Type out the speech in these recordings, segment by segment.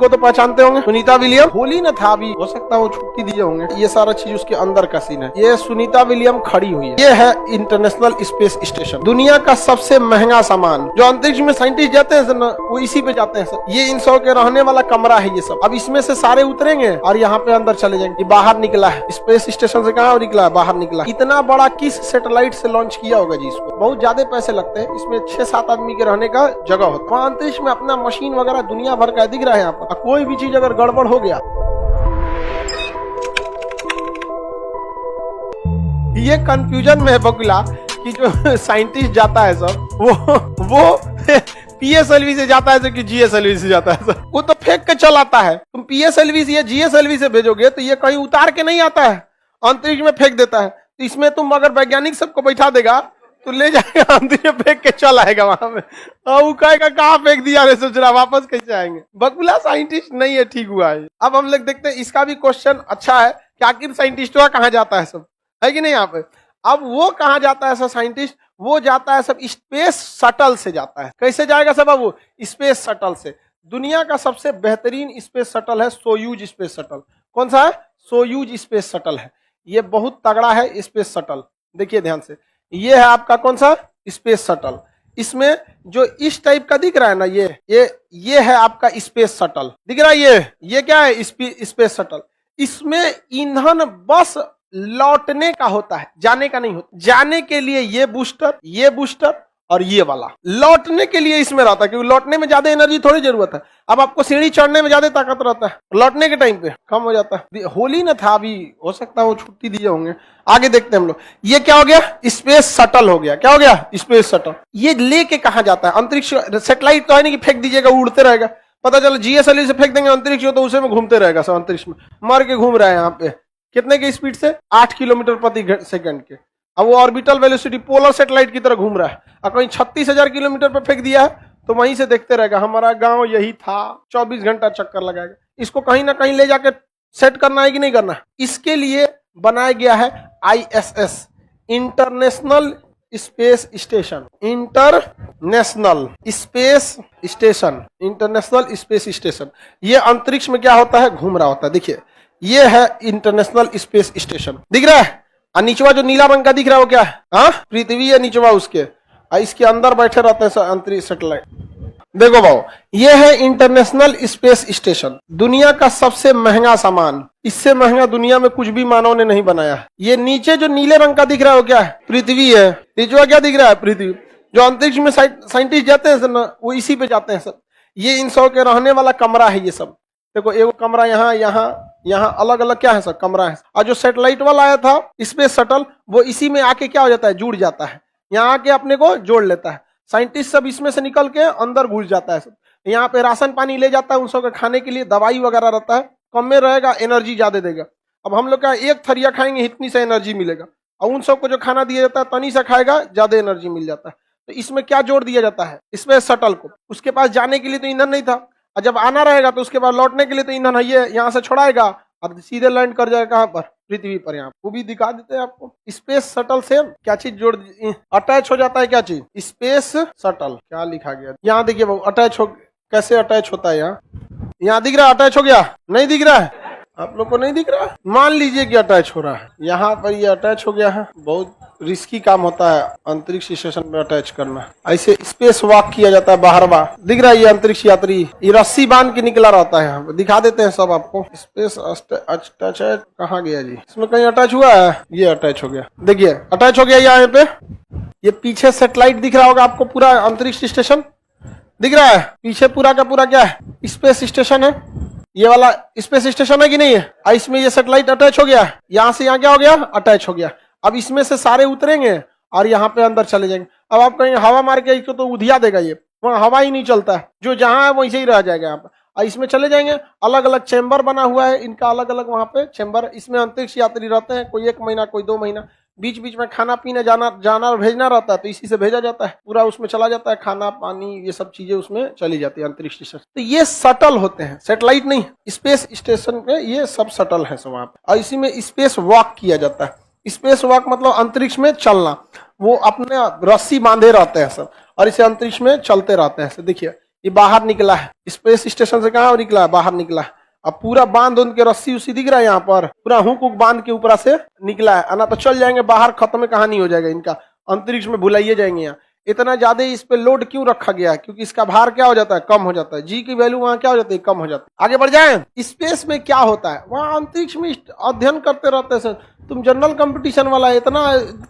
को तो पहचानते होंगे, सुनीता विलियम। होली न था अभी, हो सकता है वो छुट्टी दिए होंगे। ये सारा चीज उसके अंदर का सीन है। ये सुनीता विलियम खड़ी हुई है। ये है इंटरनेशनल स्पेस स्टेशन, दुनिया का सबसे महंगा सामान। जो अंतरिक्ष में साइंटिस्ट जाते हैं ना, वो इसी पे जाते हैं सर। ये इन सौ के रहने वाला कमरा है ये सब। अब इसमें से सारे उतरेंगे और यहाँ पे अंदर चले जाएंगे। ये बाहर निकला है स्पेस स्टेशन से, कहाँ निकला है? बाहर निकला। इतना बड़ा किस सैटेलाइट से लॉन्च किया होगा जी इसको? बहुत ज्यादा पैसे लगते हैं इसमें। 6-7 आदमी के रहने का जगह होता है। अंतरिक्ष में अपना मशीन वगैरह दुनिया भर का दिख रहा है यहाँ पर। कोई भी चीज अगर गड़बड़ हो गया, ये कंफ्यूजन में है बकुला कि जो साइंटिस्ट जाता है सब वो पीएसएलवी से जाता है कि जीएसएलवी से जाता है सर। वो तो फेंक के चल आता है। तुम पीएसएलवी से या जीएसएलवी से भेजोगे तो ये कहीं उतार के नहीं आता है, अंतरिक्ष में फेंक देता है। तो इसमें तुम अगर वैज्ञानिक सबको बैठा देगा तो ले जाएगा अंतरिक्ष में फेंक के चल आएगा वहां में। वो कहेगा कहाँ फेंक दिया रे, सोच रहा वापस कैसे आएंगे। बकुला साइंटिस्ट नहीं है, ठीक हुआ है। अब हम लोग देखते हैं, इसका भी क्वेश्चन अच्छा है कि आखिर साइंटिस्टों कहाँ जाता है सब, है कि नहीं यहाँ पे। अब वो कहाँ जाता है सब साइंटिस्ट? वो जाता है सब स्पेस शटल से जाता है। कैसे जाएगा सब? अब वो स्पेस शटल से। दुनिया का सबसे बेहतरीन स्पेस शटल है सोयूज स्पेस शटल। कौन सा है? सोयूज स्पेस शटल है। ये बहुत तगड़ा है स्पेस शटल। देखिए ध्यान से, ये है आपका कौन सा स्पेस शटल। इसमें जो इस टाइप का दिख रहा है ना, ये है आपका स्पेस शटल। दिख रहा है ये क्या है? Space shuttle. इसमें ईंधन बस लौटने का होता है, जाने का नहीं होता। जाने के लिए ये बूस्टर और ये वाला, लौटने के लिए इसमें रहता है, क्योंकि लौटने में ज्यादा एनर्जी थोड़ी जरूरत है। अब आपको सीढ़ी चढ़ने में ज्यादा ताकत रहता है, लौटने के टाइम पे कम हो जाता है। होली न था अभी, हो सकता है वो छुट्टी दिए होंगे। आगे देखते हैं हम लोग। ये क्या हो गया? स्पेस शटल हो गया। क्या हो गया? Space shuttle. ये लेके कहाँ जाता है? अंतरिक्ष। सेटेलाइट तो है नहीं कि फेंक दीजिएगा उड़ते रहेगा। पता चला जीएसएलवी से फेंक देंगे अंतरिक्ष, तो उसे में घूमते रहेगा सब अंतरिक्ष में, मर के घूम रहा है यहाँ पे। कितने की स्पीड से? 8 किलोमीटर प्रति सेकंड के। अब वो ऑर्बिटल वेलोसिटी पोलर सैटेलाइट की तरह घूम रहा है। और कहीं 36,000 किलोमीटर पर फेंक दिया है तो वहीं से देखते रहेगा। हमारा गांव यही था, 24 घंटा चक्कर लगाएगा। इसको कहीं ना कहीं ले जाके सेट करना है कि नहीं करना? इसके लिए बनाया गया है ISS, international space station. International space station. ये अंतरिक्ष में क्या होता है? घूम रहा होता है। देखिए, ये है इंटरनेशनल स्पेस स्टेशन। दिख रहा है? और नीचवा जो नीला रंग का दिख रहा है वो क्या है? हाँ, पृथ्वी है नीचवा उसके। इसके अंदर बैठे रहते हैं अंतरिक्ष सैटेलाइट। देखो भाव, ये है इंटरनेशनल स्पेस स्टेशन, दुनिया का सबसे महंगा सामान। इससे महंगा दुनिया में कुछ भी मानव ने नहीं बनाया है। ये नीचे जो नीले रंग का दिख रहा है वो क्या है? पृथ्वी है। नीचवा क्या दिख रहा है? पृथ्वी। जो अंतरिक्ष में साइंटिस्ट जाते हैं ना, वो इसी पे जाते हैं सब। ये इन सौ के रहने वाला कमरा है ये सब। देखो, एगो कमरा यहाँ अलग अलग क्या है सब कमरा है। और जो सैटेलाइट वाला आया था स्पेस शटल, वो इसी में आके क्या हो जाता है? जुड़ जाता है। यहाँ आके अपने को जोड़ लेता है। साइंटिस्ट सब इसमें से निकल के अंदर घुस जाता है सब। यहाँ पे राशन पानी ले जाता है उन सबके खाने के लिए, दवाई वगैरह रहता है। कम में रहेगा, एनर्जी ज्यादा देगा। अब हम लोग का एक थरिया खाएंगे इतनी सा एनर्जी मिलेगा, और उन सबको जो खाना दिया जाता है तनी सा खाएगा, ज्यादा एनर्जी मिल जाता है। तो इसमें क्या जोड़ दिया जाता है? स्पेस शटल को। उसके पास जाने के लिए तो ईंधन नहीं था, और जब आना रहेगा तो उसके बाद लौटने के लिए तो ईंधन है। ये यहाँ से छोड़ाएगा और सीधे लैंड कर जाएगा कहाँ पर? पृथ्वी पर। यहाँ वो भी दिखा देते हैं आपको। स्पेस शटल से क्या चीज जोड़ अटैच हो जाता है? क्या चीज? Space shuttle. क्या लिखा गया यहाँ देखिए वो अटैच हो, कैसे अटैच होता है। यहाँ दिख रहा है अटैच हो गया? नहीं दिख रहा है आप लोग को? नहीं दिख रहा है? मान लीजिए कि अटैच हो रहा है। यहाँ पर ये अटैच हो गया है। बहुत रिस्की काम होता है अंतरिक्ष स्टेशन में अटैच करना। ऐसे स्पेस वॉक किया जाता है बाहर। दिख रहा है ये अंतरिक्ष यात्री, ये रस्सी बांध के निकला रहता है। यहाँ दिखा देते हैं सब आपको। स्पेस अटैच है, कहाँ गया जी? इसमें कहीं अटैच हुआ है? ये अटैच हो गया। देखिए अटैच हो गया यहाँ पे। ये पीछे सेटेलाइट दिख रहा होगा आपको, पूरा अंतरिक्ष स्टेशन दिख रहा है। पीछे पूरा का पूरा क्या है? स्पेस स्टेशन है। ये वाला स्पेस स्टेशन है कि नहीं है? इसमें ये सेटेलाइट अटैच हो गया। यहाँ से यहाँ क्या हो गया? अटैच हो गया। अब इसमें से सारे उतरेंगे और यहाँ पे अंदर चले जाएंगे। अब आप कहीं हवा मार के इसको तो उधिया देगा, ये वहाँ हवा ही नहीं चलता है। जो जहाँ है वैसे ही रह जाएगा यहाँ पे। और इसमें चले जाएंगे। अलग अलग चैम्बर बना हुआ है इनका, अलग अलग वहाँ पे चैम्बर। इसमें अंतरिक्ष यात्री रहते हैं, कोई 1 महीना, कोई 2 महीना। बीच बीच में खाना पीने जाना और भेजना रहता है, तो इसी से भेजा जाता है। पूरा उसमें चला जाता है, खाना पानी ये सब चीजें उसमें चली जाती है अंतरिक्ष स्टेशन। तो ये शटल होते हैं, सैटेलाइट नहीं। स्पेस स्टेशन पे ये सब शटल है सब वहाँ पे। और इसी में स्पेस वॉक किया जाता है। स्पेस वॉक मतलब अंतरिक्ष में चलना। वो अपने रस्सी बांधे रहते हैं सब और इसे अंतरिक्ष में चलते रहते हैं। देखिए ये बाहर निकला है, स्पेस स्टेशन से कहाँ निकला है, बाहर निकला है। अब पूरा बांध उन के रस्सी उसी दिख रहा है यहाँ पर, पूरा हुक हुक बांध के ऊपर से निकला है, ना तो चल जाएंगे बाहर, खत्म कहानी हो जाएगा इनका, अंतरिक्ष में भुलाइए जाएंगे यहाँ। इतना ज्यादा इस पे लोड क्यों रखा गया है, क्योंकि इसका भार क्या हो जाता है, कम हो जाता है, जी की वैल्यू वहां क्या हो जाती है, कम हो जाती है। आगे बढ़ जाए, स्पेस में क्या होता है, वहां अंतरिक्ष में अध्ययन करते रहते हैं। तुम जनरल कंपटीशन वाला इतना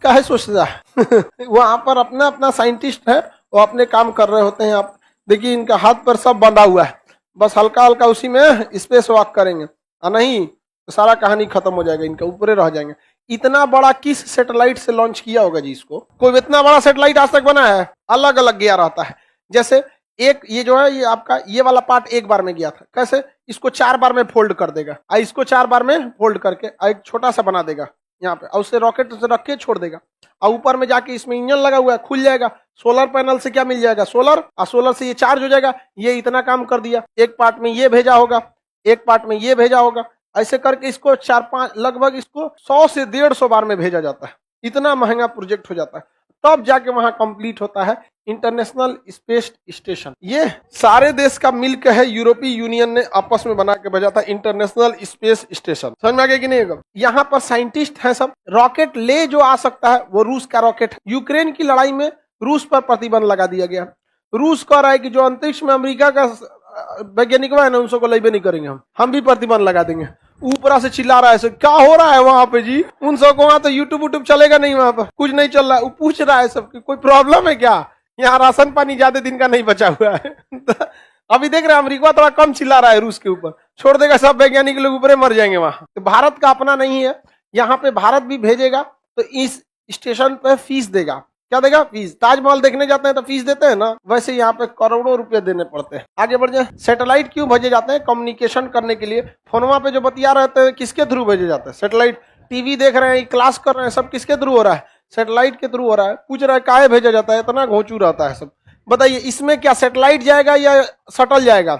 काहे सोचता है वहां पर अपना अपना साइंटिस्ट है, वो अपने काम कर रहे होते हैं। आप देखिए इनका हाथ पर सब बंधा हुआ है, बस हल्का हल्का उसी में स्पेस वॉक करेंगे, नहीं तो सारा कहानी खत्म हो जाएगा, इनका ऊपर रह जाएंगे। इतना बड़ा किस सैटेलाइट से लॉन्च किया होगा जी इसको, कोई इतना बड़ा सैटेलाइट आज तक बना है, अलग अलग गया रहता है। जैसे एक ये जो है ये आपका ये वाला पार्ट एक बार में गया था, कैसे, इसको 4 बार में फोल्ड कर देगा, इसको 4 बार में फोल्ड करके एक छोटा सा बना देगा यहाँ पे, और उससे रॉकेट से रख के छोड़ देगा, और ऊपर में जाके इसमें इंजन लगा हुआ है, खुल जाएगा, सोलर पैनल से क्या मिल जाएगा, सोलर, और सोलर से ये चार्ज हो जाएगा। ये इतना काम कर दिया, एक पार्ट में ये भेजा होगा, एक पार्ट में ये भेजा होगा, ऐसे करके इसको 4-5 लगभग इसको 100 से 150 बार में भेजा जाता है। इतना महंगा प्रोजेक्ट हो जाता है, तब जाके वहां कंप्लीट होता है इंटरनेशनल स्पेस स्टेशन। ये सारे देश का मिलकर है, यूरोपीय यूनियन ने आपस में बना के भेजा था इंटरनेशनल स्पेस स्टेशन। समझ में आ गया कि नहीं? यहाँ पर साइंटिस्ट हैं सब, रॉकेट ले जो आ सकता है वो रूस का रॉकेट है। यूक्रेन की लड़ाई में रूस पर प्रतिबंध लगा दिया गया। रूस कह रहा है कि जो अंतरिक्ष में अमेरिका का वैज्ञानिक है ना, उन सबको लाइबे नहीं करेंगे, हम भी प्रतिबंध लगा देंगे। ऊपर से चिल्ला रहा है, क्या हो रहा है वहां पे जी, उन सबको वहां तो यूट्यूब चलेगा नहीं, वहां पर कुछ नहीं चल रहा है। वो पूछ रहा है सबकी कोई प्रॉब्लम है क्या, यहाँ राशन पानी ज्यादा दिन का नहीं बचा हुआ है अभी देख रहे हैं अमेरिका थोड़ा कम चिल्ला रहा है रूस के ऊपर, छोड़ देगा सब वैज्ञानिक लोग ऊपर मर जाएंगे वहां। तो भारत का अपना नहीं है, यहाँ पे भारत भी भेजेगा तो इस स्टेशन पे फीस देगा। क्या देगा? फीस। ताजमहल देखने जाते हैं तो फीस देते हैं ना, वैसे यहाँ पे करोड़ों रुपए देने पड़ते हैं। आगे बढ़ जाए, सैटेलाइट क्यों भेजे जाते हैं? कम्युनिकेशन करने के लिए। फोनवा पे जो बतिया रहते हैं किसके थ्रू भेजे जाते हैं? सैटेलाइट। टीवी देख रहे हैं, क्लास कर रहे हैं, सब किसके थ्रू हो रहा है? सैटेलाइट के थ्रू हो रहा है। पूछ रहा है काहे भेजा जाता है, इतना घोंचू रहता है सब। बताइए इसमें क्या सैटेलाइट जाएगा या शटल जाएगा?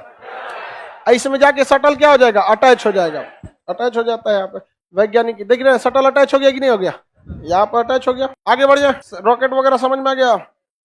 इसमें जाके शटल क्या हो जाएगा? अटैच हो जाएगा। अटैच हो जाता है यहाँ पे। वैज्ञानिक देख रहे हैं शटल अटैच हो गया कि नहीं हो गया? यहाँ पर अटैच हो गया। आगे बढ़ जाए, रॉकेट वगैरह समझ में आ गया।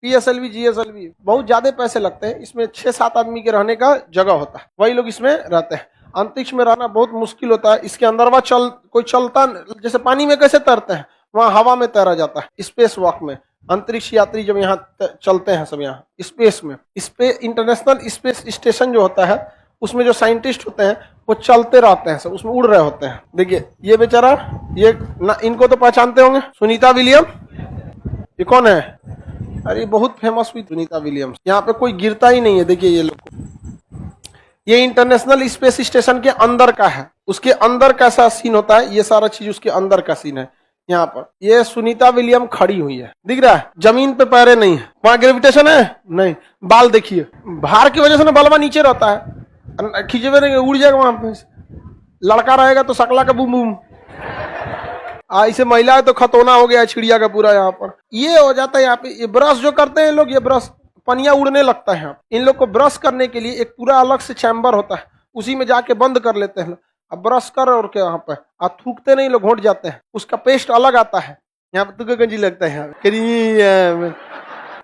PSLV GSLV बहुत ज्यादा पैसे लगते हैं, इसमें 6-7 आदमी के रहने का जगह होता है, वही लोग इसमें रहते हैं। अंतरिक्ष में रहना बहुत मुश्किल होता है, इसके अंदर वह कोई चलता, जैसे पानी में कैसे तैरते हैं वहाँ हवा में तैरा जाता है। स्पेस वॉक में अंतरिक्ष यात्री जब यहाँ चलते हैं सब यहाँ स्पेस में, इंटरनेशनल स्पेस स्टेशन जो होता है उसमें जो साइंटिस्ट होते हैं वो चलते रहते हैं सब, उसमें उड़ रहे होते हैं। देखिए ये बेचारा, ये ना, इनको तो पहचानते होंगे, सुनीता विलियम। ये कौन है? अरे बहुत फेमस हुई सुनीता विलियम्स। यहाँ पे कोई गिरता ही नहीं है। देखिए ये लोग, ये इंटरनेशनल स्पेस स्टेशन के अंदर का है, उसके अंदर कैसा सीन होता है, ये सारा चीज उसके अंदर का सीन है। यहाँ पर ये सुनीता विलियम खड़ी हुई है, दिख रहा है? जमीन पे पैरे नहीं है, वहां ग्रेविटेशन है नहीं। बाल देखिए, भार की वजह से ना बालवा नीचे रहता है, खींचे हुए उड़ जाएगा वहां पे। लड़का रहेगा तो सकला का बूम बूम, ऐसे महिला है तो खतौना हो गया चिड़िया का पूरा। यहाँ पर ये हो जाता है। यहाँ पे ये ब्रश जो करते हैं लोग, ये ब्रश पनिया उड़ने लगता है। इन लोग को ब्रश करने के लिए एक पूरा अलग से चैम्बर होता है, उसी में जाके बंद कर लेते हैं। अब ब्रश कर और क्या यहाँ पे थूकते नहीं लोग, घोट जाते हैं, उसका पेस्ट अलग आता है। यहाँ पे तुके गंजी लगता है।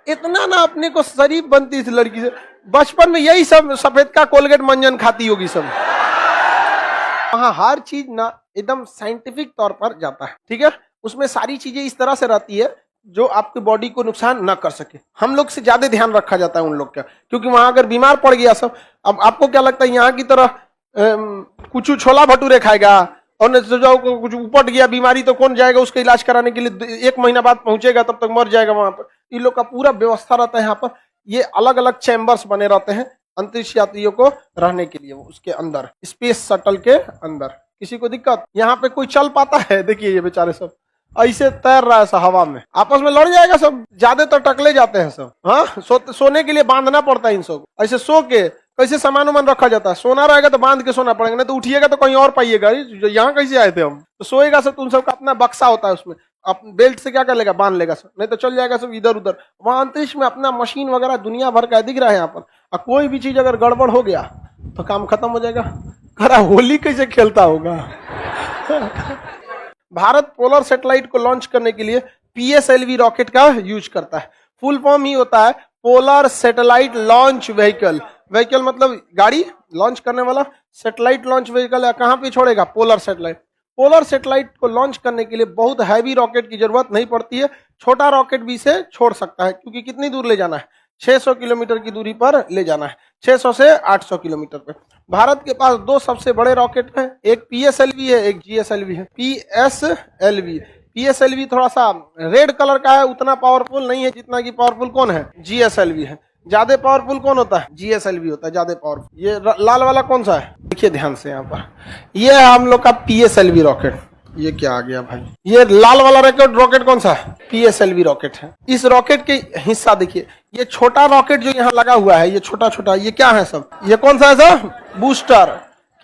इतना ना अपने को शरीफ बनती इस लड़की से, बचपन में यही सब सफेद का कोलगेट मंजन खाती होगी सब। वहाँ हर चीज ना एकदम साइंटिफिक तौर पर जाता है, ठीक है? उसमें सारी चीजें इस तरह से रहती है जो आपकी बॉडी को नुकसान न कर सके। हम लोग से ज्यादा ध्यान रखा जाता है उन लोग का, क्योंकि वहां अगर बीमार पड़ गया सब। अब आपको क्या लगता है यहाँ की तरह कुछ छोला भटूरे खाएगा और कुछ उपट गया बीमारी तो कौन जाएगा उसका इलाज कराने के लिए? 1 महीना बाद पहुंचेगा, तब तक मर जाएगा वहां पर। इन लोग का पूरा व्यवस्था रहता है यहाँ पर। ये अलग अलग चैम्बर्स बने रहते हैं अंतरिक्ष यात्रियों को रहने के लिए, उसके अंदर स्पेस शटल के अंदर। किसी को दिक्कत? यहाँ पे कोई चल पाता है? देखिए ये बेचारे सब ऐसे तैर रहा है सब हवा में, आपस में लड़ जाएगा सब, ज्यादातर टकले जाते हैं सब। हाँ, सोने के लिए बांधना पड़ता है इन सब। ऐसे सो के कैसे सामान उमान रखा जाता है? सोना रहेगा तो बांध के सोना पड़ेगा, नहीं तो उठिएगा तो कहीं और पाइएगा। यहाँ कैसे आए थे हम? तो सोएगा सब, तुम सबका अपना बक्सा होता है, उसमें आप बेल्ट से क्या कर लेगा? बांध लेगा सब, नहीं तो चल जाएगा सब इधर उधर। वहां अंतरिक्ष में अपना मशीन वगैरह दुनिया भर का दिख रहा है यहाँ पर। और कोई भी चीज अगर गड़बड़ हो गया तो काम खत्म हो जाएगा। खरा होली कैसे खेलता होगा भारत पोलर सैटेलाइट को लॉन्च करने के लिए PSLV रॉकेट का यूज करता है। फुल फॉर्म ही होता है polar satellite launch vehicle. Vehicle मतलब गाड़ी लॉन्च करने वाला, सैटेलाइट लॉन्च व्हीकल है। कहाँ पे छोड़ेगा? Polar satellite. पोलर सैटेलाइट को लॉन्च करने के लिए बहुत हैवी रॉकेट की जरूरत नहीं पड़ती है, छोटा रॉकेट भी इसे छोड़ सकता है, क्योंकि कितनी दूर ले जाना है? 600 किलोमीटर की दूरी पर ले जाना है, 600 से 800 किलोमीटर पे। भारत के पास दो सबसे बड़े रॉकेट हैं, एक PSLV है, एक GSLV है। PSLV थोड़ा सा रेड कलर का है, उतना पावरफुल नहीं है जितना कि पावरफुल कौन है? GSLV है। ज्यादा पावरफुल कौन होता है? GSLV होता है ज्यादा पावरफुल। ये लाल वाला कौन सा है? देखिए ध्यान से यहाँ पर, ये है हम लोग का PSLV रॉकेट। ये क्या आ गया भाई? ये लाल वाला रॉकेट कौन सा है? PSLV रॉकेट है। इस रॉकेट के हिस्सा देखिए, ये छोटा रॉकेट जो यहाँ लगा हुआ है, ये छोटा छोटा, ये क्या है सब? ये कौन सा है सर? बूस्टर।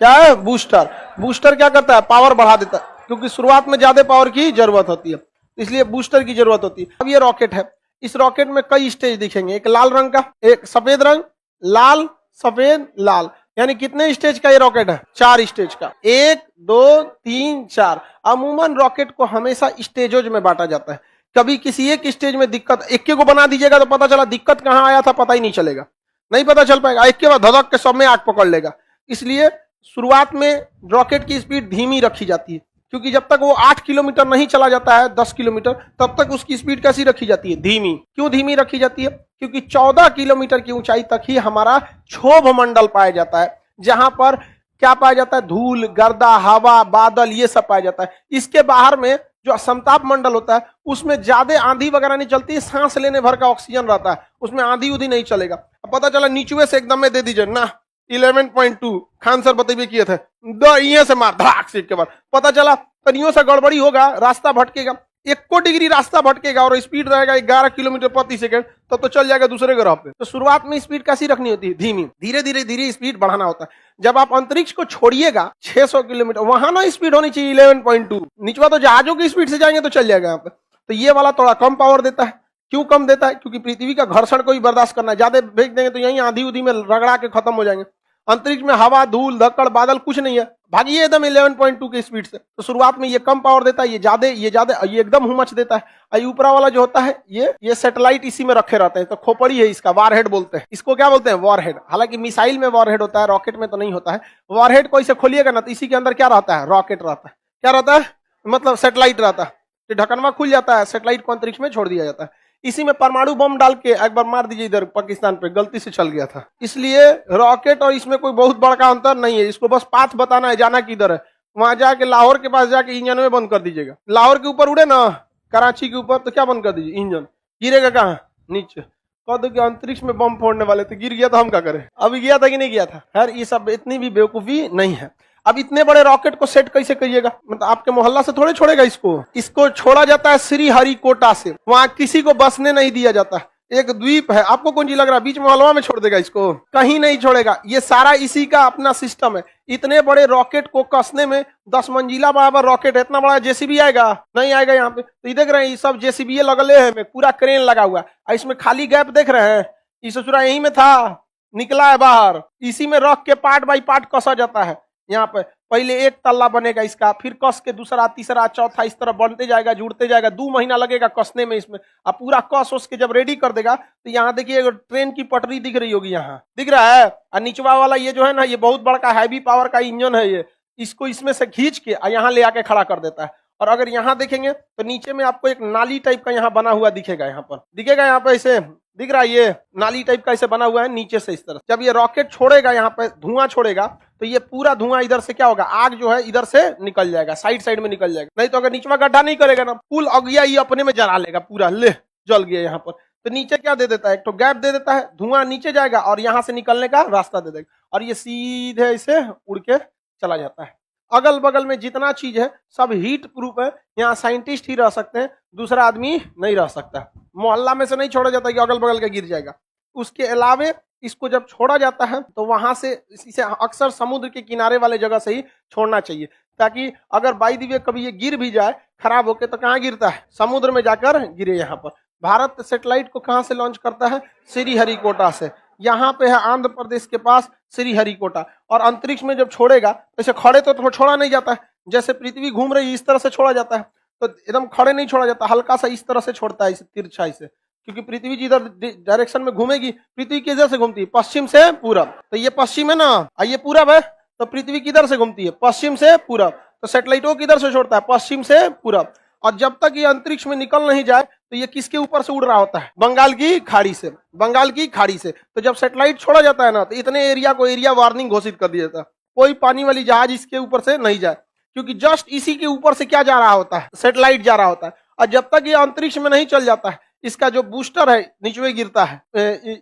क्या है? बूस्टर। बूस्टर क्या करता है? पावर बढ़ा देता है, क्योंकि शुरुआत में ज्यादा पावर की जरूरत होती है, इसलिए बूस्टर की जरूरत होती है। अब ये रॉकेट है, इस रॉकेट में कई स्टेज दिखेंगे, एक लाल रंग का, एक सफेद रंग, लाल सफेद लाल, यानी कितने स्टेज का ये रॉकेट है? 4 स्टेज का। 1 2 3 4। अमूमन रॉकेट को हमेशा स्टेजों में बांटा जाता है। कभी किसी एक स्टेज में दिक्कत, एक को बना दीजिएगा तो पता चला दिक्कत कहाँ आया था पता ही नहीं चलेगा, नहीं पता चल पाएगा, एक के बाद धधक के सब में आग पकड़ लेगा। इसलिए शुरुआत में रॉकेट की स्पीड धीमी रखी जाती है, क्योंकि जब तक वो 8 किलोमीटर नहीं चला जाता है, 10 किलोमीटर, तब तक उसकी स्पीड कैसी रखी जाती है? धीमी। क्यों धीमी रखी जाती है? क्योंकि 14 किलोमीटर की ऊंचाई तक ही हमारा क्षोभ मंडल पाया जाता है, जहां पर क्या पाया जाता है? धूल, गर्दा, हवा, बादल, ये सब पाया जाता है। इसके बाहर में जो समताप मंडल होता है, उसमें ज्यादा आंधी वगैरह नहीं चलती, सांस लेने भर का ऑक्सीजन रहता है, उसमें आंधी उधी नहीं चलेगा। अब पता चला नीचुए से एकदम में दे दीजिए ना, 11.2 खान सर बतेबे किए थे, दो से मार धड़ाक से, के बाद पता चला तनियों से गड़बड़ी होगा, रास्ता भटकेगा, 1 डिग्री रास्ता भटकेगा और स्पीड रहेगा 11 किलोमीटर प्रति सेकंड, तब तो चल जाएगा दूसरे ग्रह पे। तो शुरुआत में स्पीड कैसी रखनी होती है? धीमी। धीरे धीरे धीरे स्पीड बढ़ाना होता है। जब आप अंतरिक्ष को छोड़िएगा 600 किलोमीटर, वहां ना स्पीड होनी चाहिए 11.2, निचवा तो जहाजों की स्पीड से जाएंगे तो चल जाएगा यहाँ पे। तो ये वाला थोड़ा कम पावर देता है। क्यों कम देता है? क्योंकि पृथ्वी का घर्षण को ही बर्दाश्त करना है, ज्यादा भेज देंगे तो यही आंधी उधी में रगड़ा के खत्म हो जाएंगे। अंतरिक्ष में हवा, धूल, धक्कड़, बादल कुछ नहीं है, भागिए एकदम 11.2 की स्पीड से। तो शुरुआत में ये कम पावर देता है, ये ज्यादा, ये एकदम हुमच देता है। ये ऊपरा वाला जो होता है, ये सैटेलाइट इसी में रखे रहते हैं, तो खोपड़ी है इसका, वॉरहेड बोलते हैं इसको। क्या बोलते हैं? वॉरहेड। हालांकि मिसाइल में वॉरहेड होता है, रॉकेट में तो नहीं होता है। वॉरहेड को इसे खोलिएगा ना तो इसी के अंदर क्या रहता है? रॉकेट रहता है। क्या रहता है? मतलब सैटेलाइट रहता है। तो ढक्कनवा खुल जाता है, सैटेलाइट को अंतरिक्ष में छोड़ दिया जाता है। इसी में परमाणु बम डाल के एक बार मार दीजिए, इधर पाकिस्तान पे गलती से चल गया था। इसलिए रॉकेट और इसमें कोई बहुत बड़ा अंतर नहीं है, इसको बस पाथ बताना है, जाना किधर है। वहां जाके लाहौर के पास जाके इंजन में बंद कर दीजिएगा। लाहौर के ऊपर उड़े ना, कराची के ऊपर, तो क्या बंद कर दीजिए? इंजन। गिरेगा कहाँ? नीचे। कह दो कि अंतरिक्ष में बम फोड़ने वाले, तो गिर गया तो हम क्या करें? अभी गया था कि नहीं गया था? खैर ये सब इतनी भी बेवकूफी नहीं है। अब इतने बड़े रॉकेट को सेट कैसे करिएगा? मतलब आपके मोहल्ला से थोड़े छोड़ेगा इसको छोड़ा जाता है श्रीहरिकोटा से, वहां किसी को बसने नहीं दिया जाता। एक द्वीप है, आपको कौन चीज लग रहा है बीच मोहल्ला में छोड़ देगा इसको? कहीं नहीं छोड़ेगा। ये सारा इसी का अपना सिस्टम है। इतने बड़े रॉकेट को कसने में 10 मंजिला बराबर रॉकेट है, इतना बड़ा जेसीबी आएगा? नहीं आएगा यहाँ पे। तो ये देख रहे हैं, ये सब जेसीबी लगले है, पूरा क्रेन लगा हुआ है। इसमें खाली गैप देख रहे हैं, ये ससुरा यही में था, निकला है बाहर। इसी में रख के पार्ट बाई पार्ट कसा जाता है। यहाँ पे पहले एक तल्ला बनेगा इसका, फिर कस के दूसरा, तीसरा, चौथा, इस तरह बनते जाएगा, जुड़ते जाएगा। 2 महीना लगेगा कसने में इसमें। अब पूरा कस उस के जब रेडी कर देगा तो यहाँ देखिए ट्रेन की पटरी दिख रही होगी, यहाँ दिख रहा है। और निचवा वाला ये जो है ना, ये बहुत बड़ा हैवी पावर का इंजन है। ये इसको इसमें से खींच के यहाँ ले आके खड़ा कर देता है। और अगर यहाँ देखेंगे तो नीचे में आपको एक नाली टाइप का यहाँ बना हुआ दिखेगा, यहाँ पर दिखेगा, यहाँ पे ऐसे दिख रहा है, ये नाली टाइप का ऐसे बना हुआ है नीचे से इस तरह। जब ये रॉकेट छोड़ेगा, यहाँ पे धुआं छोड़ेगा, तो ये पूरा धुआं इधर से क्या होगा? आग जो है इधर से निकल जाएगा, साइड में निकल जाएगा। नहीं तो अगर नीचवा गड्ढा नहीं करेगा ना, फुल अगिया ये अपने में जला लेगा पूरा, ले जल गया यहाँ पर। तो नीचे क्या दे देता है? एक तो गैप दे देता है, धुआं नीचे जाएगा और यहाँ से निकलने का रास्ता दे देगा, और ये सीधे इसे उड़ के चला जाता है। अगल बगल में जितना चीज है सब हीट प्रूफ है, यहाँ साइंटिस्ट ही रह सकते हैं, दूसरा आदमी नहीं रह सकता। मोहल्ला में से नहीं छोड़ा जाता कि अगल बगल का गिर जाएगा। उसके अलावे इसको जब छोड़ा जाता है तो वहां से इसे अक्सर समुद्र के किनारे वाले जगह से ही छोड़ना चाहिए, ताकि अगर बाई दी वे कभी ये गिर भी जाए खराब होके, तो कहाँ गिरता है? समुद्र में जाकर गिरे। यहाँ पर भारत सैटेलाइट को कहाँ से लॉन्च करता है? श्रीहरिकोटा से। यहाँ पे है आंध्र प्रदेश के पास श्रीहरिकोटा। और अंतरिक्ष में जब छोड़ेगा तो इसे खड़े तो छोड़ा नहीं जाता है, जैसे पृथ्वी घूम रही है इस तरह से छोड़ा जाता है। तो एकदम खड़े नहीं छोड़ा जाता, हल्का सा इस तरह से छोड़ता है, इसे तिरछा इसे, क्योंकि पृथ्वी जिधर डायरेक्शन में घूमेगी, पृथ्वी किधर से घूमती है? पश्चिम से पूरब। तो ये पश्चिम है ना, और ये पूरब है, तो पृथ्वी किधर से घूमती है? पश्चिम से पूरब। तो सैटेलाइट को किधर से छोड़ता है? पश्चिम से पूरब। और जब तक ये अंतरिक्ष में निकल नहीं जाए तो ये किसके ऊपर से उड़ रहा होता है? बंगाल की खाड़ी से। बंगाल की खाड़ी से। तो जब सैटेलाइट छोड़ा जाता है ना, तो इतने एरिया को एरिया वार्निंग घोषित कर दिया जाता है, कोई पानी वाली जहाज इसके ऊपर से नहीं जाए, क्योंकि जस्ट इसी के ऊपर से क्या जा रहा होता है? सैटेलाइट जा रहा होता है। और जब तक ये अंतरिक्ष में नहीं चल जाता है, इसका जो बूस्टर है नीचे गिरता है।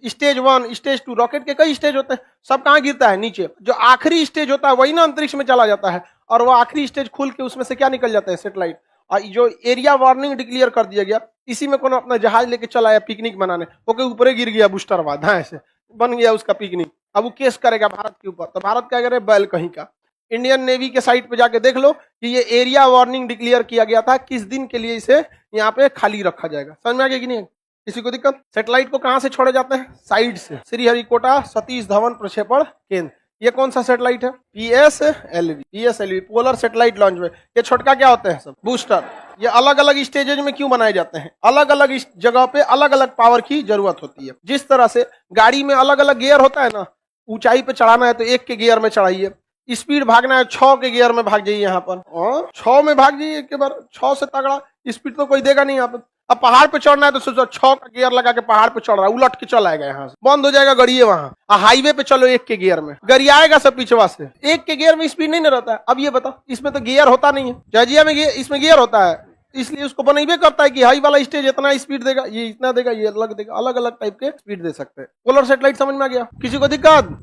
स्टेज 1, स्टेज 2, रॉकेट के कई स्टेज होते हैं, सब कहाँ गिरता है? नीचे। जो आखिरी स्टेज होता है वही ना अंतरिक्ष में चला जाता है, और वो आखिरी स्टेज खुल के उसमें से क्या निकल जाता है? सैटेलाइट। और जो एरिया वार्निंग डिक्लेयर कर दिया गया, इसी में कौन अपना जहाज लेके चला आया पिकनिक मनाने, ओके ऊपर गिर गया बूस्टर बाद, हाँ ऐसे बन गया उसका पिकनिक। अब वो केस करेगा भारत के ऊपर, तो भारत क्या करे? बैल कहीं का। इंडियन नेवी के साइट पे जाके देख लो कि ये एरिया वार्निंग डिक्लेयर किया गया था, किस दिन के लिए इसे यहाँ पे खाली रखा जाएगा। समझ में आ गया कि नहीं? किसी को दिक्कत? सैटेलाइट को कहां से छोड़े जाते हैं? साइड से। श्रीहरिकोटा सतीश धवन प्रक्षेपण केंद्र। ये कौन सा सैटेलाइट है? PSLV। PSLV polar satellite launch में। ये छोटका क्या होते हैं? सब बूस्टर। ये अलग अलग स्टेजेज में क्यों बनाए जाते हैं? अलग अलग जगह पे अलग अलग पावर की जरूरत होती है। जिस तरह से गाड़ी में अलग अलग गियर होता है ना, ऊंचाई पे चढ़ाना है तो 1 के गियर में चढ़ाइए, स्पीड भागना है 6 के गियर में भाग जाइए यहाँ पर, और 6 में भाग जाइए एक बार। 6 से तगड़ा स्पीड तो कोई देगा नहीं यहाँ पर। अब पहाड़ पे चढ़ना है तो सोचो 6 का गियर लगा के पहाड़ पे चढ़ रहा है, उलट के चल आएगा, यहाँ से बंद हो जाएगा गड़िए वहां। हाईवे पे चलो 1 के गियर में, गड़ी आएगा सब पिछवा से। 1 के गियर में स्पीड नहीं रहता है। अब ये बताओ, इसमें तो गियर होता नहीं है। जाजिया में इसमें गियर होता है, इसलिए उसको बनइबे करता है कि हाई वाला स्टेज इतना स्पीड देगा, ये इतना देगा, ये अलग देगा। अलग अलग टाइप के स्पीड दे सकते हैं। पोलर सैटेलाइट समझ में आ गया? किसी को दिक्कत?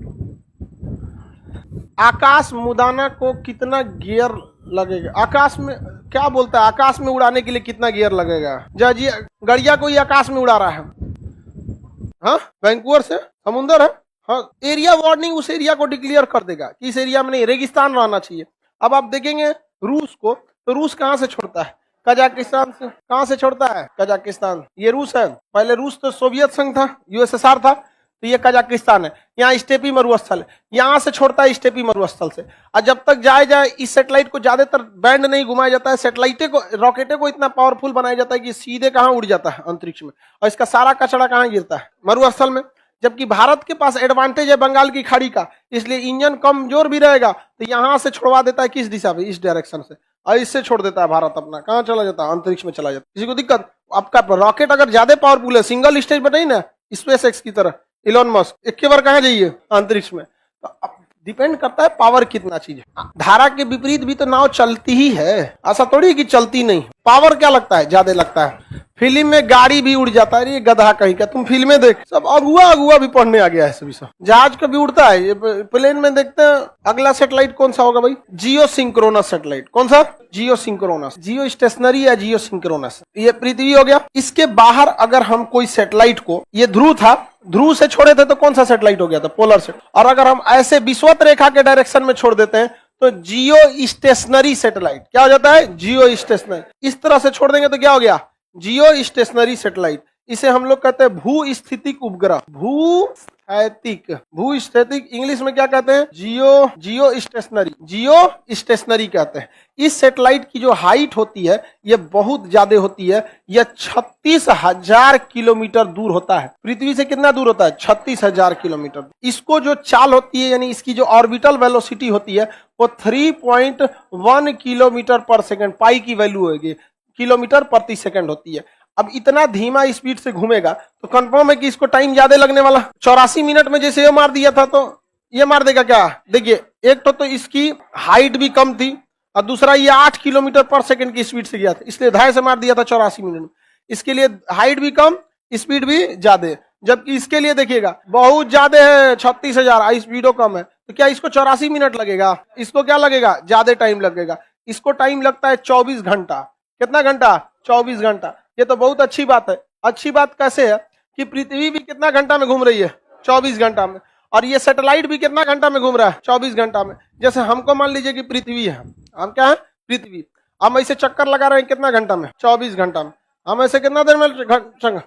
आकाश मुदाना को कितना गियर लगेगा? आकाश में क्या बोलता है? आकाश में उड़ाने के लिए कितना गियर लगेगा? जी गड़िया कोई आकाश में उड़ा रहा है, हाँ वैंकूवर से समुंदर है, हाँ एरिया वार्निंग उस एरिया को डिक्लेयर कर देगा कि इस एरिया में नहीं, रेगिस्तान रहना चाहिए। अब आप देखेंगे रूस को, तो रूस कहाँ से छोड़ता है? कजाकिस्तान से। कहाँ से छोड़ता है? कजाकिस्तान। ये रूस है। पहले रूस तो सोवियत संघ था, USSR था, तो ये कजाकिस्तान है। यहाँ स्टेपी मरुस्थल है, यहाँ से छोड़ता है स्टेपी मरुस्थल से। और जब तक जाए इस सैटेलाइट को ज्यादातर बैंड नहीं घुमाया जाता है, सैटेलाइटे को, रॉकेटे को इतना पावरफुल बनाया जाता है कि सीधे कहाँ उड़ जाता है? अंतरिक्ष में। और इसका सारा कचरा कहाँ गिरता है? मरुस्थल में। जबकि भारत के पास एडवांटेज है बंगाल की खाड़ी का, इसलिए इंजन कमजोर भी रहेगा, तो यहाँ से छोड़वा देता है किस दिशा में? इस डायरेक्शन से। और इससे छोड़ देता है भारत अपना, कहाँ चला जाता है? अंतरिक्ष में चला जाता है। किसी को दिक्कत? आपका रॉकेट अगर ज्यादा पावरफुल है, सिंगल स्टेज पर नहीं ना, SpaceX की तरह इलॉन मस्क एक के बार कहाँ जाइए? अंतरिक्ष में। तो डिपेंड करता है पावर कितना चीज है। धारा के विपरीत भी तो नाव चलती ही है, ऐसा थोड़ी कि चलती नहीं। पावर क्या लगता है? ज्यादा लगता है। फिल्म में गाड़ी भी उड़ जाता है, ये गधा कहीं का। तुम फिल्में देख, सब अगुआ भी पढ़ने आ गया है सभी। सब जहाज का भी उड़ता है, ये प्लेन में देखते हैं। अगला सैटेलाइट कौन सा होगा भाई? जियो सिंक्रोनस सैटेलाइट। कौन सा? जियो सिंक्रोनस। जियो स्टेशनरी या जियो सिंक्रोनस। ये पृथ्वी हो गया। इसके बाहर अगर हम कोई सैटेलाइट को, ये ध्रुव था, ध्रुव से छोड़े थे तो कौन सा सैटेलाइट हो गया था? Polar set. और अगर हम ऐसे विषुवत रेखा के डायरेक्शन में छोड़ देते हैं तो जियो स्टेशनरी सैटेलाइट। क्या हो जाता है? जियो स्टेशनरी। इस तरह से छोड़ देंगे तो क्या हो गया? जियो स्टेशनरी सैटेलाइट। इसे हम लोग कहते हैं भू-स्थितिक उपग्रह। भू-स्थितिक इंग्लिश में क्या कहते हैं? जियो स्टेशनरी कहते हैं। इस सैटेलाइट की जो हाइट होती है ये बहुत ज्यादा होती है। यह 36,000 किलोमीटर दूर होता है। पृथ्वी से कितना दूर होता है? 36,000 किलोमीटर। इसको जो चाल होती है, यानी इसकी जो ऑर्बिटल वेलोसिटी होती है, वो 3.1 किलोमीटर पर सेकंड, पाई की वैल्यू होगी, किलोमीटर प्रति सेकंड होती है। अब इतना धीमा स्पीड से घूमेगा तो कंफर्म है कि इसको टाइम ज्यादा लगने वाला। 84 मिनट में जैसे ये मार दिया था तो ये मार देगा क्या? देखिए, एक तो इसकी हाइट भी कम थी, और दूसरा ये 8 किलोमीटर पर सेकंड की स्पीड से गया था, इसलिए 2.5 से मार दिया था 84 मिनट में। इसके लिए हाइट भी कम, स्पीड भी ज्यादा। जबकि इसके लिए देखिएगा बहुत ज्यादा है, 36,000, स्पीडो कम है, तो क्या इसको 84 मिनट लगेगा? इसको क्या लगेगा? ज्यादा टाइम लगेगा। इसको टाइम लगता है 24 घंटा। कितना घंटा? 24 घंटा। ये तो बहुत अच्छी बात है। अच्छी बात कैसे है कि पृथ्वी भी कितना घंटा में घूम रही है? 24 घंटा में। और ये सैटेलाइट भी कितना घंटा में घूम रहा है? 24 घंटा में। जैसे हमको मान लीजिए कि पृथ्वी है, हम क्या है? पृथ्वी। हम ऐसे चक्कर लगा रहे हैं कितना घंटा में? 24 घंटा में। हम ऐसे कितना देर में?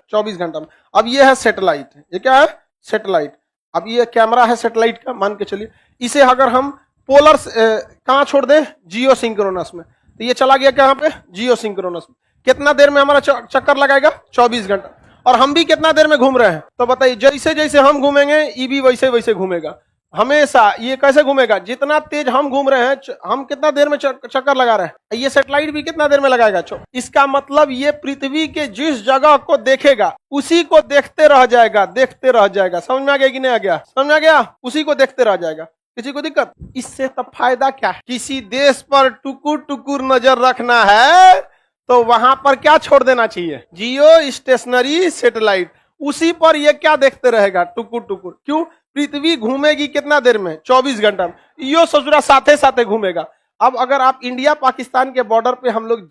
24 घंटा में। अब ये है सैटेलाइट। ये क्या है? सैटेलाइट। अब ये कैमरा है सैटेलाइट का, मान के चलिए। इसे अगर हम पोलर कहाँ छोड़ दें? जियो सिंक्रोनस में, तो ये चला गया कहाँ पे? जियो सिंक्रोनस में। कितना देर में हमारा चक्कर लगाएगा? 24 घंटा। और हम भी कितना देर में घूम रहे हैं? तो बताइए, जैसे जैसे हम घूमेंगे ये भी वैसे वैसे घूमेगा। हमेशा ये कैसे घूमेगा? जितना तेज हम घूम रहे हैं, हम कितना देर में चक्कर लगा रहे हैं, ये सैटेलाइट भी कितना देर में लगाएगा। इसका मतलब ये पृथ्वी के जिस जगह को देखेगा उसी को देखते रह जाएगा, देखते रह जाएगा। समझ में आ गया कि नहीं आ गया? समझ में आ गया? उसी को देखते रह जाएगा। किसी को दिक्कत? इससे तब फायदा क्या है? किसी देश पर टुकुर टुकुर नजर रखना है तो वहां पर क्या छोड़ देना चाहिए? जियो स्टेशनरी सैटेलाइट। उसी पर ये क्या देखते रहेगा? टुकुर टुकुर। क्यों? पृथ्वी घूमेगी कितना देर में? 24 घंटा में। यो ससुरा साथे साथे घूमेगा। अब अगर आप इंडिया पाकिस्तान के बॉर्डर पे हम लोग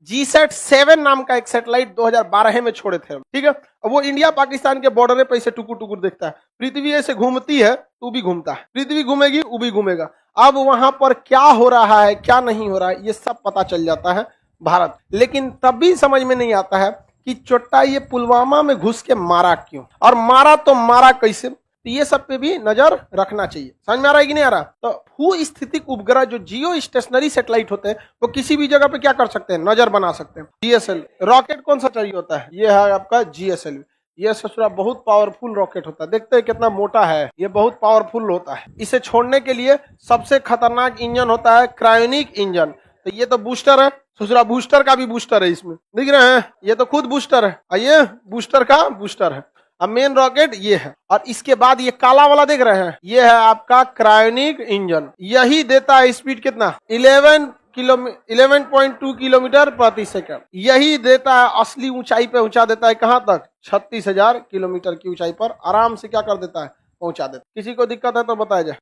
GSAT-7 नाम का एक सैटेलाइट 2012 में छोड़े थे, ठीक है। अब वो इंडिया पाकिस्तान के बॉर्डर पे ऐसे टुकुर टुकुर देखता है। पृथ्वी ऐसे घूमती है तो भी घूमता है, पृथ्वी घूमेगी वो भी घूमेगा। अब वहां पर क्या हो रहा है क्या नहीं हो रहा है ये सब पता चल जाता है भारत। लेकिन तब भी समझ में नहीं आता है कि चोट्टा ये पुलवामा में घुस के मारा क्यों, और मारा तो मारा कैसे। तो ये सब पे भी नजर रखना चाहिए। समझ में आ रहा है कि नहीं आ रहा? तो भू स्थितिक उपग्रह जो जियो स्टेशनरी सैटेलाइट होते हैं वो किसी भी जगह पे क्या कर सकते हैं? नजर बना सकते हैं। GSL रॉकेट कौन सा चाहिए होता है? ये है आपका GSL। ये ससुरा बहुत पावरफुल रॉकेट होता है। देखते हैं कितना मोटा है, ये बहुत पावरफुल होता है। इसे छोड़ने के लिए सबसे खतरनाक इंजन होता है क्रायोनिक इंजन। तो ये तो बूस्टर है ससुरा, बूस्टर का भी बूस्टर है इसमें, दिख रहे हैं? ये तो खुद बूस्टर है, ये बूस्टर का बूस्टर है। अब मेन रॉकेट ये है, और इसके बाद ये काला वाला देख रहे हैं, ये है आपका क्रायोनिक इंजन। यही देता है स्पीड कितना? 11.2 किलोमीटर प्रति सेकंड। यही देता है असली ऊंचाई पे पहुंचा देता है। कहां तक? 36,000 किलोमीटर की ऊंचाई पर आराम से क्या कर देता है? पहुंचा देता है। किसी को दिक्कत है तो बताया जाए।